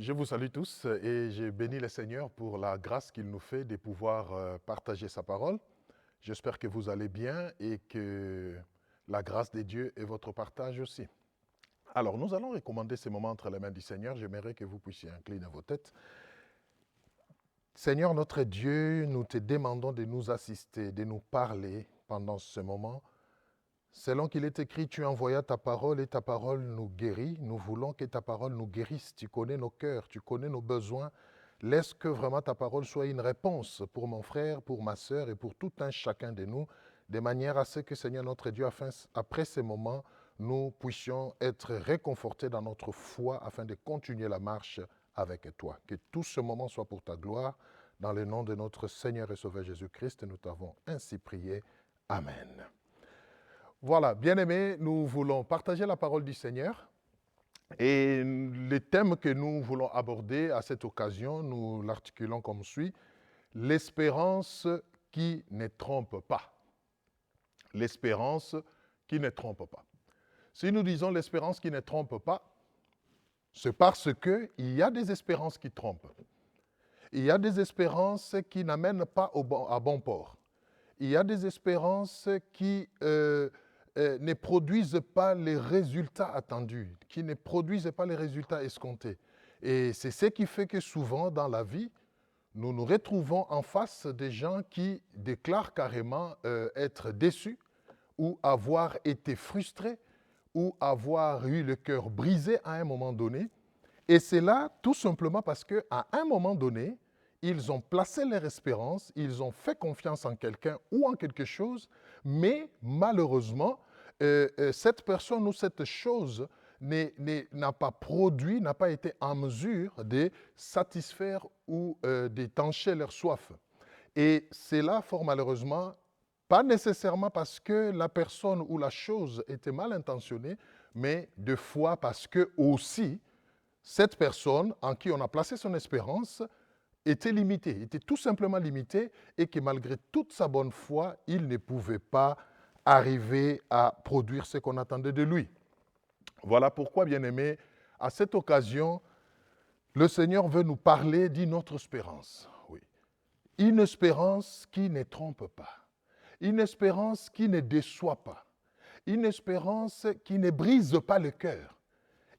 Je vous salue tous et je bénis le Seigneur pour la grâce qu'il nous fait de pouvoir partager sa parole. J'espère que vous allez bien et que la grâce de Dieu est votre partage aussi. Alors, nous allons recommander ces moments entre les mains du Seigneur. J'aimerais que vous puissiez incliner vos têtes. Seigneur notre Dieu, nous te demandons de nous assister, de nous parler pendant ce moment. Selon qu'il est écrit, tu envoyas ta parole et ta parole nous guérit. Nous voulons que ta parole nous guérisse. Tu connais nos cœurs, tu connais nos besoins. Laisse que vraiment ta parole soit une réponse pour mon frère, pour ma sœur et pour tout un chacun de nous, de manière à ce que, Seigneur notre Dieu, après ces moments, nous puissions être réconfortés dans notre foi afin de continuer la marche avec toi. Que tout ce moment soit pour ta gloire. Dans le nom de notre Seigneur et Sauveur Jésus-Christ, nous t'avons ainsi prié. Amen. Voilà, bien-aimés, nous voulons partager la parole du Seigneur et le thème que nous voulons aborder à cette occasion, nous l'articulons comme suit, l'espérance qui ne trompe pas. L'espérance qui ne trompe pas. Si nous disons l'espérance qui ne trompe pas, c'est parce qu'il y a des espérances qui trompent. Il y a des espérances qui n'amènent pas à bon port. Il y a des espérances qui ne produisent pas les résultats attendus, qui ne produisent pas les résultats escomptés. Et c'est ce qui fait que souvent dans la vie, nous nous retrouvons en face des gens qui déclarent carrément être déçus ou avoir été frustrés ou avoir eu le cœur brisé à un moment donné. Et c'est là tout simplement parce qu'à un moment donné, ils ont placé leur espérance, ils ont fait confiance en quelqu'un ou en quelque chose, mais malheureusement, cette personne ou cette chose n'a pas produit, n'a pas été en mesure de satisfaire ou d'étancher leur soif. Et c'est là, fort malheureusement, pas nécessairement parce que la personne ou la chose était mal intentionnée, mais de fois parce que aussi, cette personne en qui on a placé son espérance était limitée, était tout simplement limitée et que malgré toute sa bonne foi, il ne pouvait pas arriver à produire ce qu'on attendait de lui. Voilà pourquoi, bien-aimés, à cette occasion, le Seigneur veut nous parler d'une autre espérance. Oui. Une espérance qui ne trompe pas. Une espérance qui ne déçoit pas. Une espérance qui ne brise pas le cœur.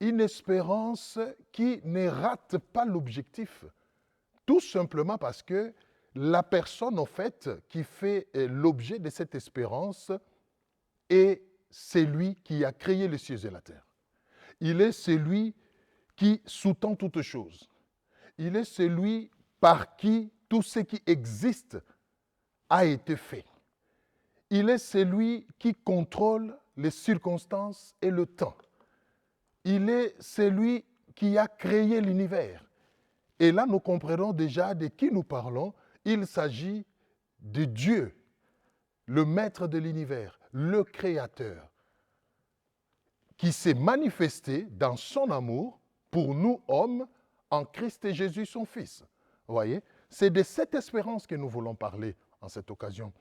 Une espérance qui ne rate pas l'objectif. Tout simplement parce que la personne, en fait, qui fait l'objet de cette espérance est celui qui a créé les cieux et la terre. Il est celui qui sous-tend toutes choses. Il est celui par qui tout ce qui existe a été fait. Il est celui qui contrôle les circonstances et le temps. Il est celui qui a créé l'univers. Et là, nous comprenons déjà de qui nous parlons. Il s'agit de Dieu, le maître de l'univers, le créateur, qui s'est manifesté dans son amour pour nous hommes en Christ et Jésus, son Fils. Vous voyez, c'est de cette espérance que nous voulons parler en cette occasion.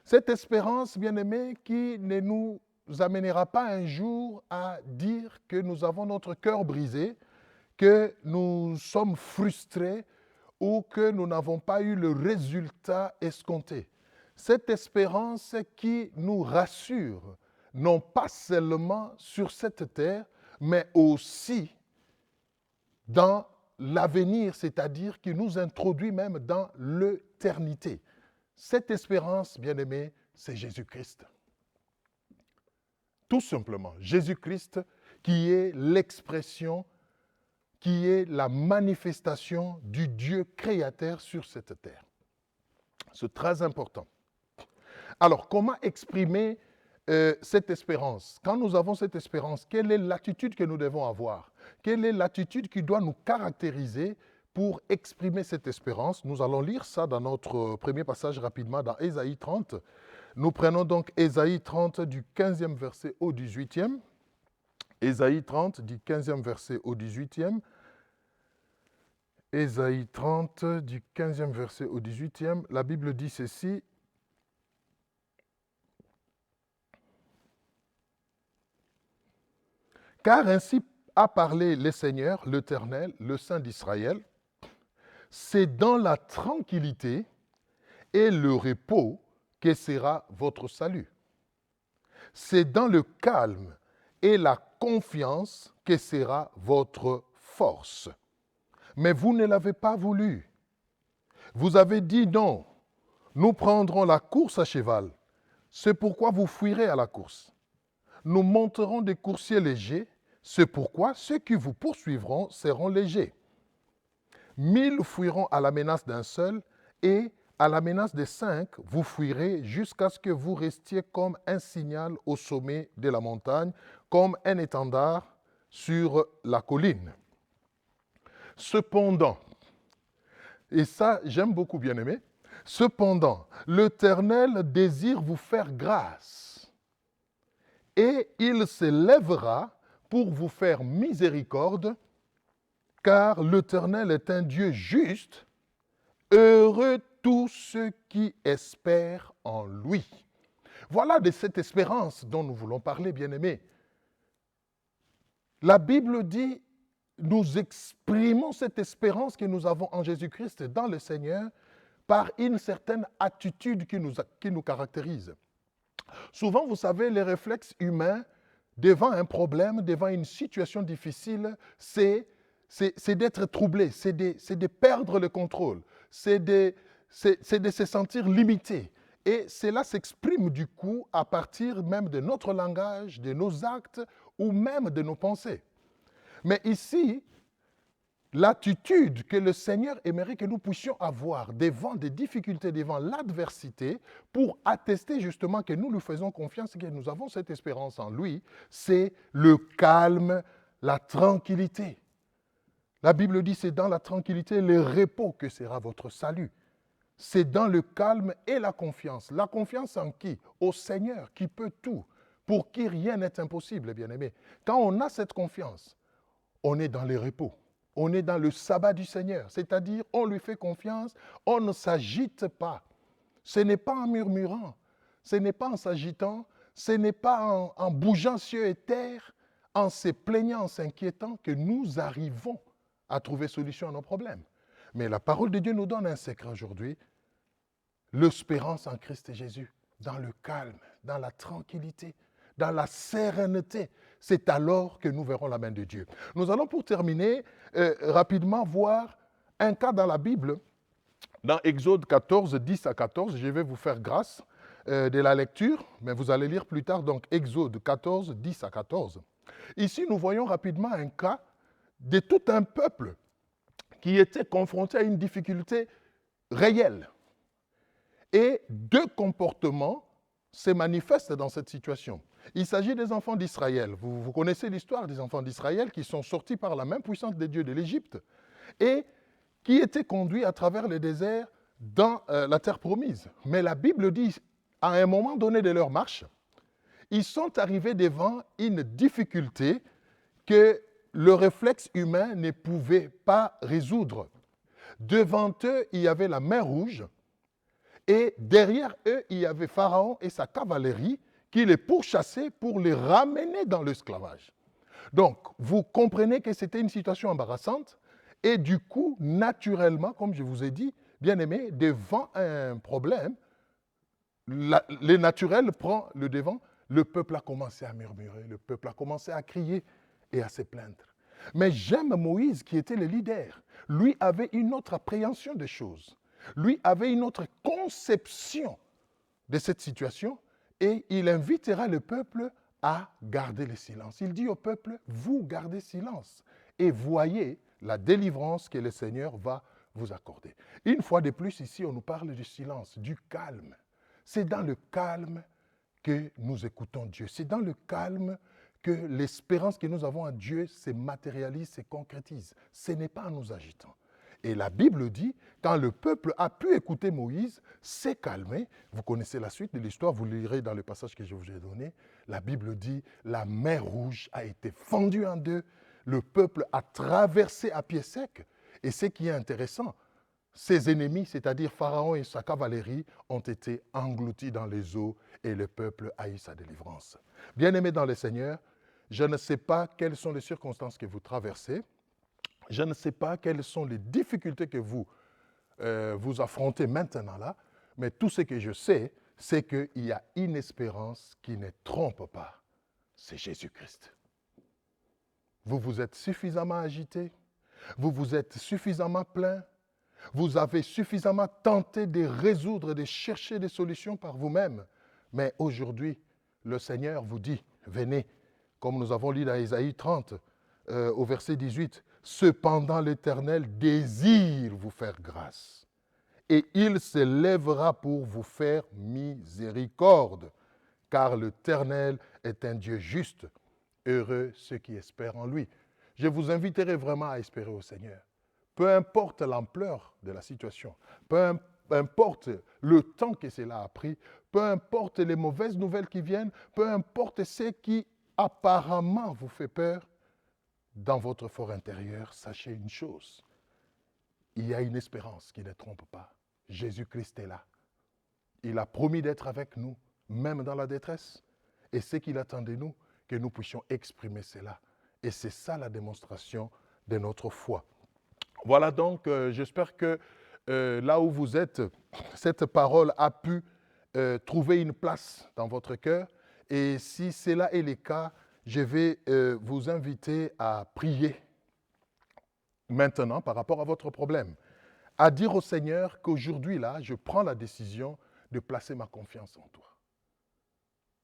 Cette espérance, bien-aimée, qui ne nous amènera pas un jour à dire que nous avons notre cœur brisé, que nous sommes frustrés ou que nous n'avons pas eu le résultat escompté. Cette espérance qui nous rassure, non pas seulement sur cette terre, mais aussi dans l'avenir, c'est-à-dire qui nous introduit même dans l'éternité. Cette espérance, bien-aimée, c'est Jésus-Christ. Tout simplement, Jésus-Christ qui est l'expression, qui est la manifestation du Dieu créateur sur cette terre. C'est très important. Alors, comment exprimer cette espérance? Quand nous avons cette espérance, quelle est l'attitude que nous devons avoir? Quelle est l'attitude qui doit nous caractériser pour exprimer cette espérance? Nous allons lire ça dans notre premier passage rapidement dans Ésaïe 30. Nous prenons donc Ésaïe 30 du 15e verset au 18e. Ésaïe 30 du 15e verset au 18e. Ésaïe 30 du 15e verset au 18e. La Bible dit ceci. Car ainsi a parlé le Seigneur, l'Éternel, le Saint d'Israël. C'est dans la tranquillité et le repos que sera votre salut. C'est dans le calme et la confiance que sera votre force. Mais vous ne l'avez pas voulu. Vous avez dit non, nous prendrons la course à cheval. C'est pourquoi vous fuirez à la course. Nous monterons des coursiers légers. C'est pourquoi ceux qui vous poursuivront seront légers. 1000 fuiront à la menace d'un seul, et à la menace des 5, vous fuirez jusqu'à ce que vous restiez comme un signal au sommet de la montagne, comme un étendard sur la colline. Cependant, et ça j'aime beaucoup bien aimé, cependant, l'Éternel désire vous faire grâce, et il se lèvera pour vous faire miséricorde, car l'Éternel est un Dieu juste. Heureux tous ceux qui espèrent en lui. Voilà de cette espérance dont nous voulons parler, bien-aimés. La Bible dit, nous exprimons cette espérance que nous avons en Jésus-Christ dans le Seigneur par une certaine attitude qui nous caractérise. Souvent, vous savez, les réflexes humains devant un problème, devant une situation difficile, c'est d'être troublé, c'est de perdre le contrôle, c'est de se sentir limité. Et cela s'exprime du coup à partir même de notre langage, de nos actes ou même de nos pensées. Mais ici, l'attitude que le Seigneur aimerait que nous puissions avoir devant des difficultés, devant l'adversité, pour attester justement que nous lui faisons confiance et que nous avons cette espérance en lui, c'est le calme, la tranquillité. La Bible dit, c'est dans la tranquillité et le repos que sera votre salut. C'est dans le calme et la confiance. La confiance en qui? Au Seigneur qui peut tout, pour qui rien n'est impossible, bien-aimés. Quand on a cette confiance, on est dans le repos. On est dans le sabbat du Seigneur, c'est-à-dire on lui fait confiance, on ne s'agite pas. Ce n'est pas en murmurant, ce n'est pas en s'agitant, ce n'est pas en bougeant cieux et terre, en se plaignant, en s'inquiétant que nous arrivons à trouver solution à nos problèmes. Mais la parole de Dieu nous donne un secret aujourd'hui, l'espérance en Christ Jésus, dans le calme, dans la tranquillité, dans la sérénité. C'est alors que nous verrons la main de Dieu. Nous allons pour terminer rapidement voir un cas dans la Bible, dans Exode 14, 10 à 14. Je vais vous faire grâce de la lecture, mais vous allez lire plus tard, donc Exode 14, 10 à 14. Ici, nous voyons rapidement un cas de tout un peuple qui était confronté à une difficulté réelle. Et deux comportements se manifestent dans cette situation. Il s'agit des enfants d'Israël. Vous connaissez l'histoire des enfants d'Israël qui sont sortis par la main puissante des dieux de l'Égypte et qui étaient conduits à travers le désert dans la terre promise. Mais la Bible dit, à un moment donné de leur marche, ils sont arrivés devant une difficulté que le réflexe humain ne pouvait pas résoudre. Devant eux, il y avait la mer Rouge et derrière eux, il y avait Pharaon et sa cavalerie qui les pourchassaient pour les ramener dans l'esclavage. Donc, vous comprenez que c'était une situation embarrassante et du coup, naturellement, comme je vous ai dit, bien aimé, devant un problème, le naturel prend le devant, le peuple a commencé à murmurer, le peuple a commencé à crier et à se plaindre. Mais j'aime Moïse qui était le leader. Lui avait une autre appréhension des choses. Lui avait une autre conception de cette situation et il invitera le peuple à garder le silence. Il dit au peuple, vous gardez silence et voyez la délivrance que le Seigneur va vous accorder. Une fois de plus, ici, on nous parle du silence, du calme. C'est dans le calme que nous écoutons Dieu. C'est dans le calme que l'espérance que nous avons en Dieu se matérialise, se concrétise. Ce n'est pas en nous agitant. Et la Bible dit, quand le peuple a pu écouter Moïse, s'est calmé. Vous connaissez la suite de l'histoire, vous lirez dans le passage que je vous ai donné. La Bible dit, la mer Rouge a été fendue en deux. Le peuple a traversé à pied sec. Et ce qui est intéressant, ses ennemis, c'est-à-dire Pharaon et sa cavalerie, ont été engloutis dans les eaux et le peuple a eu sa délivrance. Bien-aimés dans le Seigneur, Je ne sais pas quelles sont les circonstances que vous traversez. Je ne sais pas quelles sont les difficultés que vous affrontez maintenant là. Mais tout ce que je sais, c'est qu'il y a une espérance qui ne trompe pas. C'est Jésus-Christ. Vous vous êtes suffisamment agité. Vous vous êtes suffisamment plaint. Vous avez suffisamment tenté de résoudre, de chercher des solutions par vous-même. Mais aujourd'hui, le Seigneur vous dit, venez, comme nous avons lu dans Ésaïe 30, au verset 18, « Cependant l'Éternel désire vous faire grâce, et il se lèvera pour vous faire miséricorde, car l'Éternel est un Dieu juste, heureux ceux qui espèrent en lui. » Je vous inviterai vraiment à espérer au Seigneur. Peu importe l'ampleur de la situation, peu importe le temps que cela a pris, peu importe les mauvaises nouvelles qui viennent, peu importe ce qui apparemment vous fait peur, dans votre fort intérieur, sachez une chose, il y a une espérance qui ne trompe pas. Jésus-Christ est là. Il a promis d'être avec nous, même dans la détresse. Et ce qu'il attend de nous, que nous puissions exprimer cela. Et c'est ça la démonstration de notre foi. Voilà donc, j'espère que là où vous êtes, cette parole a pu trouver une place dans votre cœur. Et si cela est le cas, je vais vous inviter à prier maintenant par rapport à votre problème. À dire au Seigneur qu'aujourd'hui, là, je prends la décision de placer ma confiance en toi.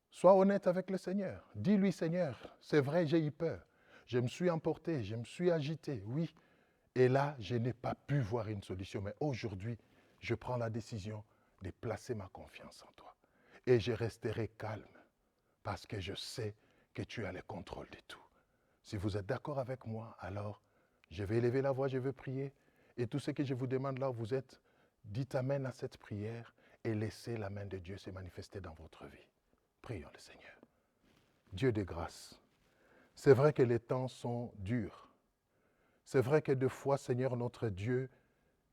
Sois honnête avec le Seigneur. Dis-lui, Seigneur, c'est vrai, j'ai eu peur. Je me suis emporté, je me suis agité, oui. Et là, je n'ai pas pu voir une solution. Mais aujourd'hui, je prends la décision de placer ma confiance en toi. Et je resterai calme parce que je sais que tu as le contrôle de tout. Si vous êtes d'accord avec moi, alors je vais élever la voix, je vais prier. Et tout ce que je vous demande là où vous êtes, dites amen à cette prière et laissez la main de Dieu se manifester dans votre vie. Prions le Seigneur. Dieu de grâce, c'est vrai que les temps sont durs. C'est vrai que des fois, Seigneur notre Dieu,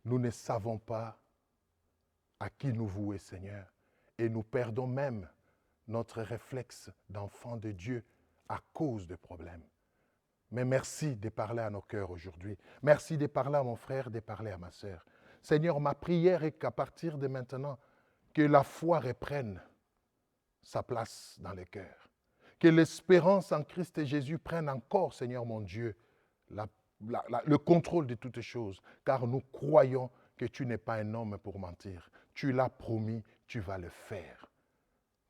nous ne savons pas à qui nous vouer, Seigneur. Et nous perdons même notre réflexe d'enfant de Dieu à cause de problèmes. Mais merci de parler à nos cœurs aujourd'hui. Merci de parler à mon frère, de parler à ma sœur. Seigneur, ma prière est qu'à partir de maintenant, que la foi reprenne sa place dans les cœurs. Que l'espérance en Christ et Jésus prenne encore, Seigneur mon Dieu, le contrôle de toutes choses, car nous croyons que tu n'es pas un homme pour mentir. Tu l'as promis, tu vas le faire.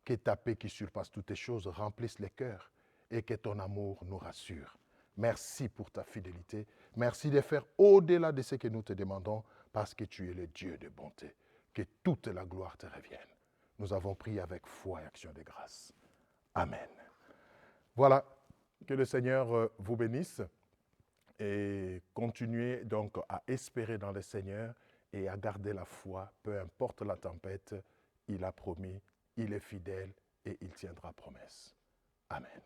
Que ta paix qui surpasse toutes choses remplisse les cœurs et que ton amour nous rassure. Merci pour ta fidélité. Merci de faire au-delà de ce que nous te demandons parce que tu es le Dieu de bonté. Que toute la gloire te revienne. Nous avons prié avec foi et action de grâce. Amen. Voilà, que le Seigneur vous bénisse et continuez donc à espérer dans le Seigneur et à garder la foi, peu importe la tempête, il a promis, il est fidèle et il tiendra promesse. Amen.